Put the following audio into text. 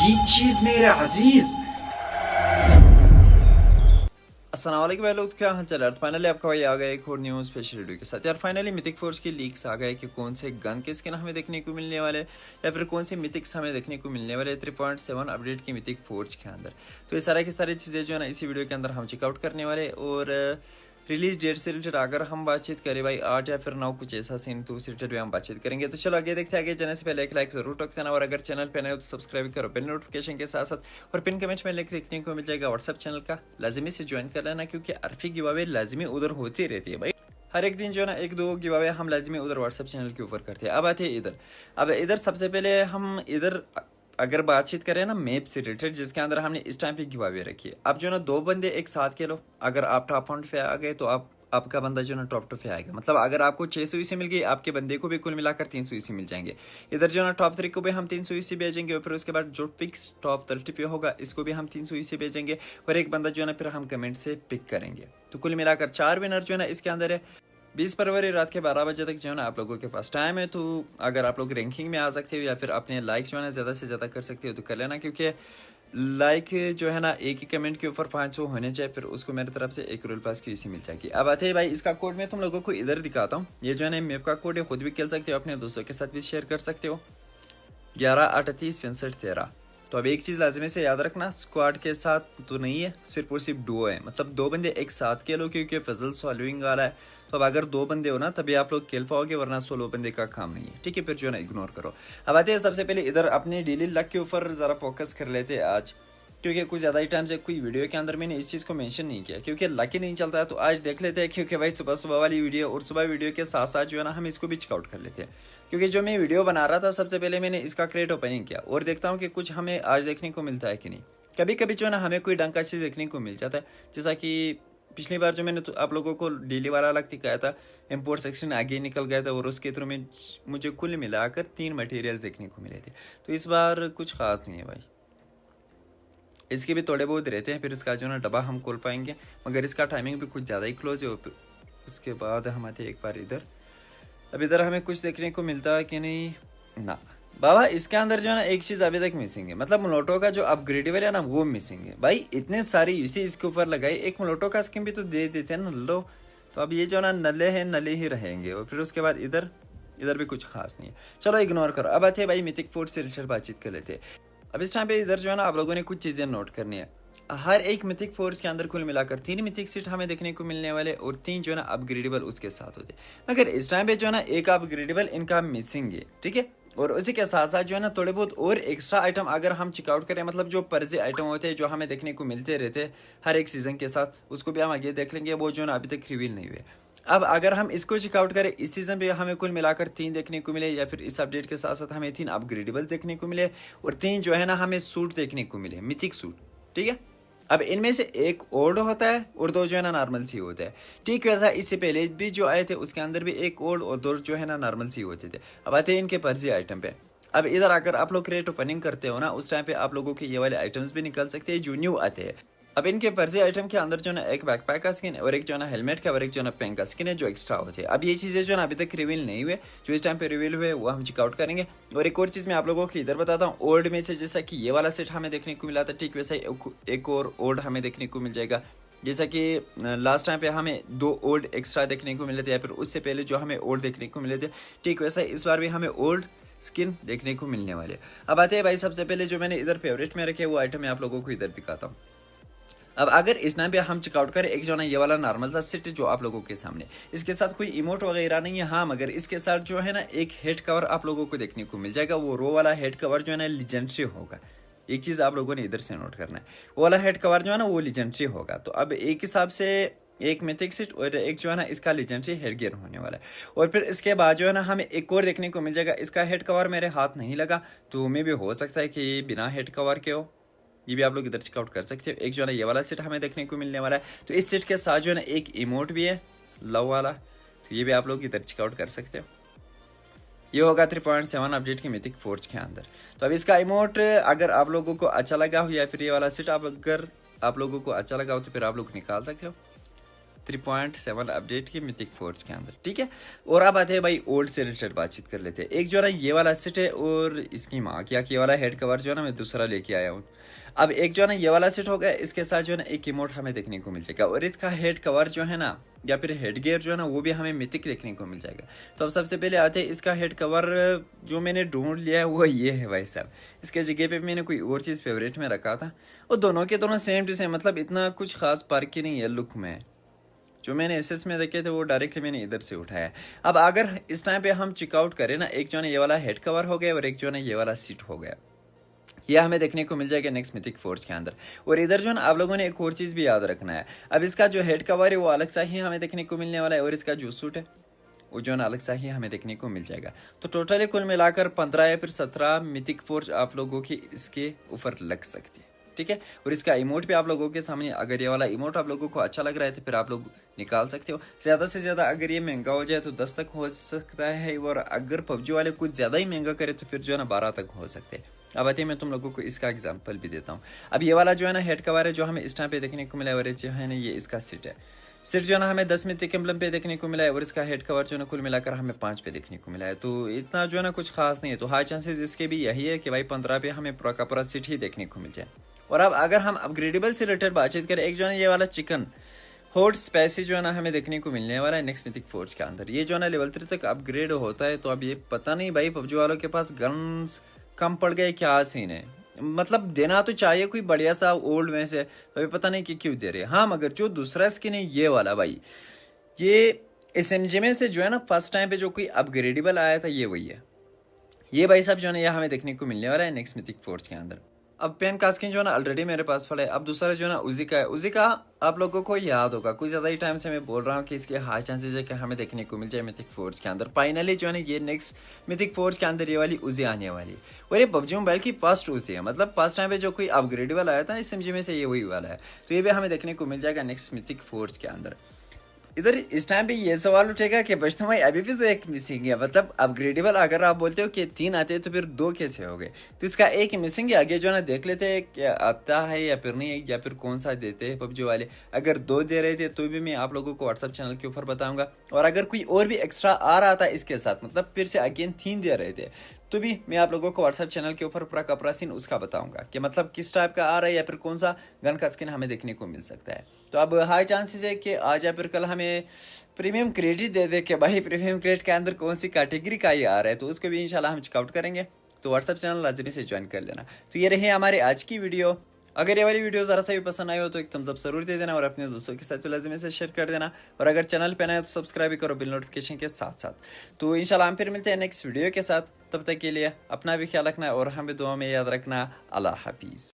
यही चीज मेरे अजीज। अस्सलाम वालेकुम भाई लोग, क्या हाल चाल है। फाइनली आपका भाई आ गया एक और न्यू स्पेशल वीडियो के साथ। यार फाइनली मिथिक फोर्स की लीक्स आ गए कि कौन से गन के स्किन हमें देखने को मिलने वाले या फिर कौन से मिथिक्स हमें देखने को मिलने वाले 3.7 अपडेट की मिथिक फोर्स के अंदर। तो ये सारी की सारी चीज़ें जो है ना इसी वीडियो के अंदर हम चेकआउट करने वाले। और रिलीज डेट से रिलेटेड अगर हम बातचीत करें भाई 8 या फिर 9 कुछ ऐसा सीन, तो उस रिलेटेड भी हम बातचीत करेंगे। तो चलो आगे देखते हैं। आगे जाने से पहले एक लाइक जरूर ठोक देना, और अगर चैनल पे नए हो तो सब्सक्राइब करो बिल नोटिफिकेशन के साथ साथ। और पिन कमेंट में लिंक देखने को मिल जाएगा व्हाट्सएप चैनल का, लाजमी से ज्वाइन कर लेना, क्योंकि आरफी गिव-अवे लाजमी उधर होती रहती है भाई। हर एक दिन जो है ना एक दो गिव-अवे हम लाजमी उधर व्हाट्सएप चैनल के ऊपर करते हैं। अब आते हैं इधर। अब इधर सबसे पहले हम इधर अगर बातचीत करें ना मैप से रिलेटेड, जिसके अंदर हमने इस टाइम पे गिव-अवे रखी है। अब जो ना दो बंदे एक साथ खेलो, अगर आप टॉप 1 पे आ गए तो आपका बंदा जो ना टॉप 2 पे आएगा। मतलब अगर आपको 600 ईसी मिल गई, आपके बंदे को भी कुल मिलाकर 300 ईसी मिल जाएंगे। इधर जो ना टॉप 3 को भी हम 300 ईसी भेजेंगे, और फिर उसके बाद जो फिक्स टॉप 30 पे होगा इसको भी हम 300 ईसी भेजेंगे, और एक बंदा जो ना फिर हम कमेंट से पिक करेंगे। तो कुल मिलाकर 4 विनर जो है ना इसके अंदर है। 20 फरवरी रात के 12 बजे तक जो है ना आप लोगों के पास टाइम है। तो अगर आप लोग रैंकिंग में आ सकते हो या फिर अपने लाइक जो है ना ज़्यादा से ज़्यादा कर सकते हो तो कर लेना, क्योंकि लाइक जो है ना एक ही कमेंट के ऊपर 500 होने चाहिए, फिर उसको मेरी तरफ से एक रोल पास की इसी मिल जाएगी। अब आते हैं भाई इसका कोड मैं तुम लोगों को इधर दिखाता हूँ। ये जो है ना मैप का कोड है, खुद भी खेल सकते हो, अपने दोस्तों के साथ भी शेयर कर सकते हो। 11 38 65 13। तो अब एक चीज़ लाजमी से याद रखना, स्क्वाड के साथ तो नहीं है, सिर्फ और सिर्फ डुओ है। मतलब दो बंदे एक साथ खेलो, क्योंकि फजल सॉल्विंग वाला है। तो अब अगर दो बंदे हो ना तभी आप लोग खेल पाओगे, वरना सोलो बंदे का काम नहीं है। ठीक है, फिर जो है ना इग्नोर करो। अब आते हैं सबसे पहले इधर अपने डेली लक के ऊपर ज़रा फोकस कर लेते हैं आज, क्योंकि कुछ ज़्यादा ही टाइम से कोई वीडियो के अंदर मैंने इस चीज़ को मेंशन नहीं किया, क्योंकि लक ही नहीं चलता है। तो आज देख लेते हैं, क्योंकि भाई सुबह सुबह वाली वीडियो और सुबह वीडियो के साथ साथ जो है ना हम इसको भी चेकआउट कर लेते हैं। क्योंकि जो मैं वीडियो बना रहा था सबसे पहले मैंने इसका क्रेट ओपनिंग किया, और देखता हूँ कि कुछ हमें आज देखने को मिलता है कि नहीं। कभी कभी जो है ना हमें कोई ढंग का चीज़ देखने को मिल जाता है, जैसा कि पिछली बार जो मैंने तो आप लोगों को डेली वाला लक दिखाया था, इम्पोर्ट सेक्शन आगे निकल गया था, और उसके थ्रू में मुझे कुल मिलाकर 3 मटेरियल्स देखने को मिले थे। तो इस बार कुछ खास नहीं है भाई, इसके भी थोड़े बहुत रहते हैं। फिर इसका जो ना डब्बा हम खोल पाएंगे, मगर इसका टाइमिंग भी कुछ ज़्यादा ही क्लोज है। उसके बाद हम आते एक बार इधर। अब इधर हमें कुछ देखने को मिलता है कि नहीं ना बाबा। इसके अंदर जो है ना एक चीज़ अभी तक मिसिंग है, मतलब मोलोटो का जो अपग्रेडेबल है ना वो मिसिंग है भाई। इतने सारी यूसी इसके ऊपर लगाई, एक मोलोटो का स्किन भी तो दे देते हैं ना लो। तो अब ये जो ना नले हैं नले ही रहेंगे। और फिर उसके बाद इधर भी कुछ खास नहीं है, चलो इग्नोर करो। अब आते हैं भाई मिथिक फोर्स से रिलेटेड बातचीत कर लेते हैं। अब इस टाइम पे इधर जो है ना आप लोगों ने कुछ चीज़ें नोट करनी है। हर एक मिथिक फोर्स के अंदर कुल मिलाकर 3 मिथिक सीट हमें देखने को मिलने वाले, और 3 जो है ना अपग्रेडेबल उसके साथ होते। मगर इस टाइम पे जो है ना एक अपग्रेडेबल इनका मिसिंग है, ठीक है। और उसी के साथ साथ जो है ना थोड़े बहुत और एक्स्ट्रा आइटम अगर हम चेकआउट करें, मतलब जो पर्जे आइटम होते हैं जो हमें देखने को मिलते रहते हैं हर एक सीजन के साथ, उसको भी हम आगे देख लेंगे। वो जो है ना अभी तक रिवील नहीं हुए। अब अगर हम इसको चेकआउट करें, इस सीजन पे हमें कुल मिलाकर 3 देखने को मिले, या फिर इस अपडेट के साथ साथ हमें 3 अपग्रेडेबल देखने को मिले, और 3 जो है ना हमें सूट देखने को मिले, मिथिक सूट, ठीक है। अब इनमें से एक ओल्ड होता है और 2 जो है ना नॉर्मल सी होता है। ठीक वैसा इससे पहले भी जो आए थे उसके अंदर भी एक ओल्ड और 2 जो है ना नॉर्मल सी होते थे। अब आते हैं इनके पर्जी आइटम पे। अब इधर अगर आप लोग क्रेट ओपनिंग करते हो ना, उस टाइम पे आप लोगों के ये वाले आइटम्स भी निकल सकते हैं जो न्यू आते हैं। अब इनके फर्जी आइटम के अंदर जो ना एक बैकपैक का स्किन और एक जो ना हेलमेट का और एक जो ना पेन का स्किन है जो एक्स्ट्रा होते हैं। अब ये चीज़ें जो ना अभी तक रिवील नहीं हुए, जो इस टाइम पे रिवील हुए वो हम चेकआउट करेंगे। और एक और चीज़ मैं आप लोगों को इधर बताता हूँ, ओल्ड में से जैसा कि ये वाला सेट हमें देखने को मिला था, ठीक वैसा एक और ओल्ड हमें देखने को मिल जाएगा। जैसा कि लास्ट टाइम पे हमें 2 ओल्ड एक्स्ट्रा देखने को मिले थे, या फिर उससे पहले जो हमें ओल्ड देखने को मिले थे, ठीक वैसा इस बार भी हमें ओल्ड स्किन देखने को मिलने वाले। अब आते हैं भाई सबसे पहले जो मैंने इधर फेवरेट में रखे वो आइटम मैं आप लोगों को इधर दिखाता हूँ। अब अगर इस टाइम पे हम चेकआउट करें, एक जो ना ये वाला नॉर्मल सा सेट जो आप लोगों के सामने, इसके साथ कोई इमोट वगैरह नहीं है, हाँ मगर इसके साथ जो है ना एक हेड कवर आप लोगों को देखने को मिल जाएगा। वो रो वाला हेड कवर जो है ना लिजेंडरी होगा। एक चीज़ आप लोगों ने इधर से नोट करना है, वो वाला हेड कवर जो है ना वो लिजेंडरी होगा। तो अब एक हिसाब से एक मिथिक सेट और एक जो है ना इसका लिजेंडरी हेड गियर होने वाला है। और फिर इसके बाद जो है ना हमें एक और देखने को मिल जाएगा। इसका हेड कवर मेरे हाथ नहीं लगा, तो मे भी हो सकता है कि बिना हेड कवर के हो, ये भी आप लोग इधर चेकआउट कर सकते हो। एक जो है ना ये वाला सेट हमें देखने को मिलने वाला है। तो इस सेट के साथ जो है ना एक इमोट भी है लव वाला, तो ये भी आप लोग इधर चेकआउट कर सकते हो। ये होगा 3.7 अपडेट की मिथिक फोर्स के अंदर। तो अब इसका इमोट अगर आप लोगों को अच्छा लगा हो, या फिर ये वाला सेट अगर आप लोगों को अच्छा लगा हो, तो फिर आप लोग निकाल सकते हो। 3.7 अपडेट की मिथिक फोर्ज के अंदर, ठीक है। और अब आते हैं भाई ओल्ड से रिलेटेड बातचीत कर लेते हैं। एक जो है ना ये वाला सेट है और इसकी माँ क्या कि ये वाला हेड कवर जो है ना मैं दूसरा लेके आया हूँ। अब एक जो है ना ये वाला सेट हो गया, इसके साथ जो है ना एक इमोट हमें देखने को मिल जाएगा और इसका हेड कवर जो है ना या फिर हेड गियर जो है ना वो भी हमें मिथिक देखने को मिल जाएगा। तो अब सबसे पहले आते हैं इसका हेड कवर जो मैंने ढूंढ लिया है वो ये है भाई साहब। इसके जगह पे मैंने कोई और चीज़ फेवरेट में रखा था और दोनों के दोनों सेम टू सेम, मतलब इतना कुछ खास फर्क ही नहीं है लुक में। जो मैंने एसएस में देखे थे वो डायरेक्टली मैंने इधर से उठाया। अब अगर इस टाइम पे हम चेकआउट करें ना, एक जो है ना ये वाला हेड कवर हो गया और एक जो है ना ये वाला सीट हो गया, ये हमें देखने को मिल जाएगा नेक्स्ट मिथिक फोर्ज के अंदर। और इधर जो है ना आप लोगों ने एक और चीज़ भी याद रखना है। अब इसका जो हेड कवर है वो अलग सा ही हमें देखने को मिलने वाला है और इसका जो सूट है वो जो है ना अलग सा ही हमें देखने को मिल जाएगा। तो टोटली कुल मिलाकर 15 या फिर 17 मिथिक फोर्ज आप लोगों की इसके ऊपर लग सकती है, ठीक है। और इसका इमोट भी आप लोगों के सामने, अगर ये वाला इमोट आप लोगों को अच्छा लग रहा है तो फिर आप लोग निकाल सकते हो। ज़्यादा से ज़्यादा अगर ये महंगा हो जाए तो 10 तक हो सकता है, और अगर पबजी वाले कुछ ज़्यादा ही महंगा करे तो फिर जो है ना 12 तक हो सकते हैं। अब आते हैं, मैं तुम लोगों को इसका एग्जांपल भी देता हूँ। अब ये वाला जो है ना हेड कवर है जो हमें इस टाइम पे देखने को मिला है और जो है ना ये इसका सीट है। सीट जो है ना हमें 10 मिथिक एम्बलम पे देखने को मिला है और इसका हेड कवर जो है ना कुल मिलाकर हमें 5 पे देखने को मिला है। तो इतना जो है ना कुछ खास नहीं है। तो हाई चांसेस इसके भी यही है कि भाई 15 पे हमें पूरा का पूरा सीट ही देखने को मिल जाए। और अब अगर हम अपग्रेडेबल से रिलेटेड बातचीत करें, एक जो है ना ये वाला चिकन हॉट स्पाइसी जो है ना हमें देखने को मिलने वाला है नेक्स्ट मिथिक फोर्ज के अंदर। ये जो है ना लेवल 3 तक अपग्रेड होता है। तो अब ये पता नहीं भाई पबजी वालों के पास गन्स कम पड़ गए, क्या सीन है। मतलब देना तो चाहिए कोई बढ़िया सा ओल्ड में से, तो अभी पता नहीं कि क्यों दे रहे हैं। हाँ मगर जो दूसरा स्किन है ये वाला भाई, ये SMG में से जो है ना फर्स्ट टाइम पे जो कोई अपग्रेडेबल आया था ये वही है। ये भाई साहब जो है ना ये हमें देखने को मिलने वाला है नेक्स्ट मिथिक फोर्ज के अंदर। अब पेन का स्किन जो है ना ऑलरेडी मेरे पास पड़ा है। अब दूसरा जो है ना उजी का है। उजी का आप लोगों को याद होगा, कुछ ज़्यादा ही टाइम से मैं बोल रहा हूँ कि इसके हाई चांसेस है कि हमें देखने को मिल जाए मिथिक फोर्ज के अंदर। फाइनली जो है ना ये नेक्स्ट मिथिक फोर्ज के अंदर ये वाली उजी आने वाली। और ये पबजी मोबाइल की फर्स्ट उजी है, मतलब फर्स्ट टाइम पे जो कोई अपग्रेडेबल आया था SMG में से ये वही वाला है। तो ये भी हमें देखने को मिल जाएगा नेक्स्ट मिथिक फोर्ज के अंदर। इधर इस टाइम पे ये सवाल उठेगा कि बचतम भाई अभी भी तो एक मिसिंग है, मतलब अपग्रेडेबल अगर आप बोलते हो कि 3 आते हैं तो फिर 2 कैसे हो गए। तो इसका एक मिसिंग है। आगे जो है ना देख लेते हैं क्या आता है या फिर नहीं है, या फिर कौन सा देते हैं पबजी वाले। अगर 2 दे रहे थे तो भी मैं आप लोगों को व्हाट्सअप चैनल के ऊपर बताऊंगा। और अगर कोई और भी एक्स्ट्रा आ रहा था इसके साथ, मतलब फिर से अगेन 3 दे रहे थे, तो भी मैं आप लोगों को व्हाट्सएप चैनल के ऊपर पूरा कपड़ा सीन उसका बताऊंगा कि मतलब किस टाइप का आ रहा है या फिर कौन सा गन का स्किन हमें देखने को मिल सकता है। तो अब हाई चांसेस है कि आज या फिर कल हमें प्रीमियम क्रेडिट दे दे कि भाई प्रीमियम क्रेडिट के अंदर कौन सी कैटेगरी का ये आ रहा है, तो उसको भी इंशाल्लाह हम चेकआउट करेंगे। तो व्हाट्सएप चैनल लाजमी से ज्वाइन कर लेना। तो ये रही हमारे आज की वीडियो। अगर ये वाली वीडियो ज़रा सा भी पसंद आई हो तो एक थम्स अप जरूर दे देना और अपने दोस्तों के साथ भी लाजमी से शेयर कर देना। और अगर चैनल पे नए हो तो सब्सक्राइब भी करो बिल नोटिफिकेशन के साथ साथ। तो इंशाल्लाह हम फिर मिलते हैं नेक्स्ट वीडियो के साथ। तब तक के लिए अपना भी ख्याल रखना और हमें दुआ में याद रखना। अल्लाह हाफिज़।